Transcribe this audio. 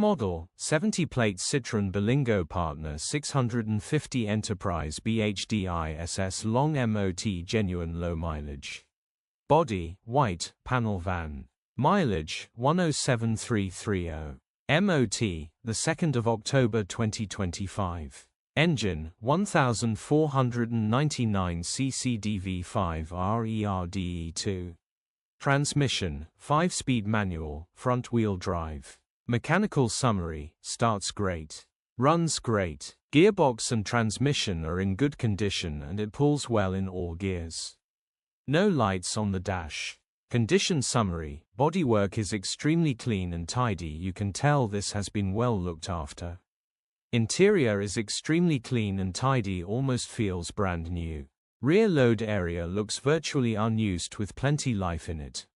model, 70-plate Citroen Berlingo Partner 650 Enterprise Bhdi ISS long MOT genuine low mileage. Body, white, panel van. Mileage, 107,330. MOT, the 2nd of October 2025. Engine, 1499 cc DV5 RERDE2. Transmission, 5-speed manual, front-wheel drive. Mechanical summary, starts great. Runs great. Gearbox and transmission are in good condition and it pulls well in all gears. No lights on the dash. Condition summary, bodywork is extremely clean and tidy. You can tell this has been well looked after. Interior is extremely clean and tidy, almost feels brand new. Rear load area looks virtually unused with plenty life in it.